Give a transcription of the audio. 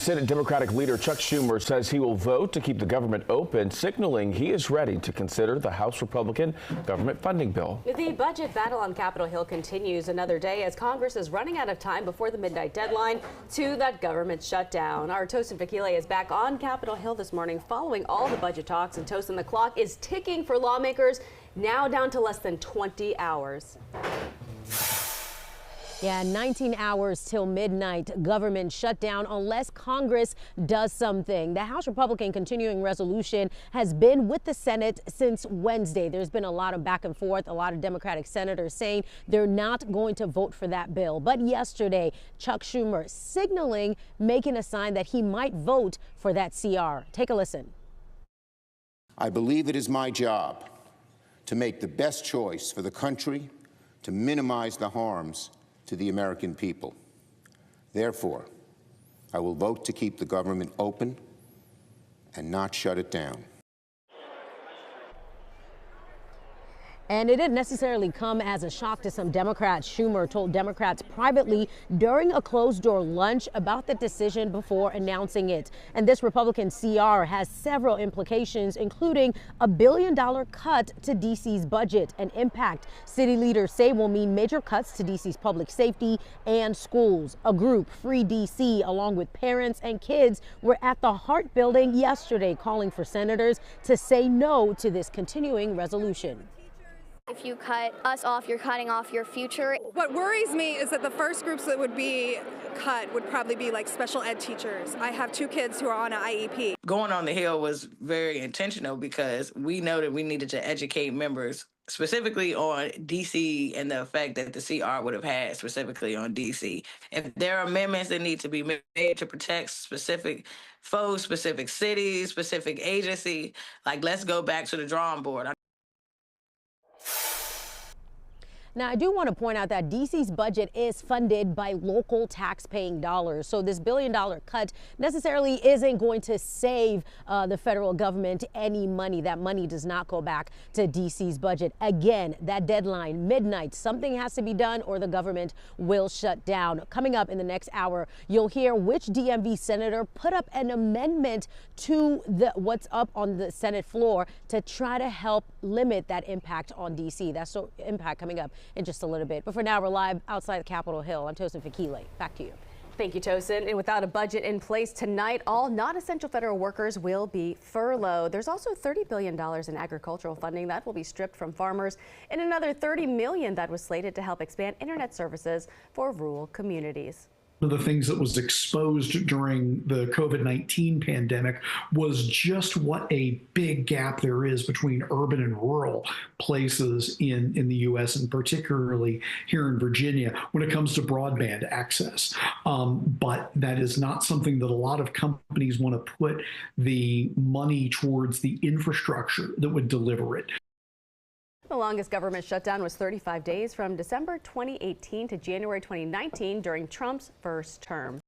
Senate Democratic leader Chuck Schumer says he will vote to keep the government open, signaling he is ready to consider the House Republican government funding bill. The budget battle on Capitol Hill continues another day as Congress is running out of time before the midnight deadline to that government shutdown. Our Tosin Fakile is back on Capitol Hill this morning following all the budget talks, and Tosin, the clock is ticking for lawmakers, now down to less than 20 hours. Yeah, 19 hours till midnight government shutdown unless Congress does something. The House Republican continuing resolution has been with the Senate since Wednesday. There's been a lot of back and forth, a lot of Democratic senators saying they're not going to vote for that bill. But yesterday, Chuck Schumer signaling, making a sign that he might vote for that CR. Take a listen. I believe it is my job to make the best choice for the country, to minimize the harms to the American people. Therefore, I will vote to keep the government open and not shut it down. And it didn't necessarily come as a shock to some Democrats. Schumer told Democrats privately during a closed-door lunch about the decision before announcing it. And this Republican CR has several implications, including a $1 billion cut to D.C.'s budget, an impact city leaders say will mean major cuts to D.C.'s public safety and schools. A group, Free D.C., along with parents and kids, were at the Hart Building yesterday calling for senators to say no to this continuing resolution. If you cut us off, you're cutting off your future. What worries me is that the first groups that would be cut would probably be like special ed teachers. I have 2 kids who are on an IEP. Going on the Hill was very intentional because we know that we needed to educate members specifically on D.C. and the effect that the CR would have had specifically on D.C. If there are amendments that need to be made to protect specific foes, specific cities, specific agency, like let's go back to the drawing board. Now, I do want to point out that D.C.'s budget is funded by local tax-paying dollars. So this $1 billion cut necessarily isn't going to save the federal government any money. That money does not go back to D.C.'s budget. Again, that deadline, midnight, something has to be done or the government will shut down. Coming up in the next hour, you'll hear which DMV senator put up an amendment to what's up on the Senate floor to try to help limit that impact on D.C. That's the impact coming up in just a little bit. But for now, we're live outside Capitol Hill. I'm Tosin Fakile. Back to you. Thank you, Tosin. And without a budget in place tonight, all non-essential federal workers will be furloughed. There's also $30 billion in agricultural funding that will be stripped from farmers, and another $30 million that was slated to help expand internet services for rural communities. One of the things that was exposed during the COVID-19 pandemic was just what a big gap there is between urban and rural places in the U.S. and particularly here in Virginia when it comes to broadband access. But that is not something that a lot of companies want to put the money towards the infrastructure that would deliver it. The longest government shutdown was 35 days from December 2018 to January 2019 during Trump's first term.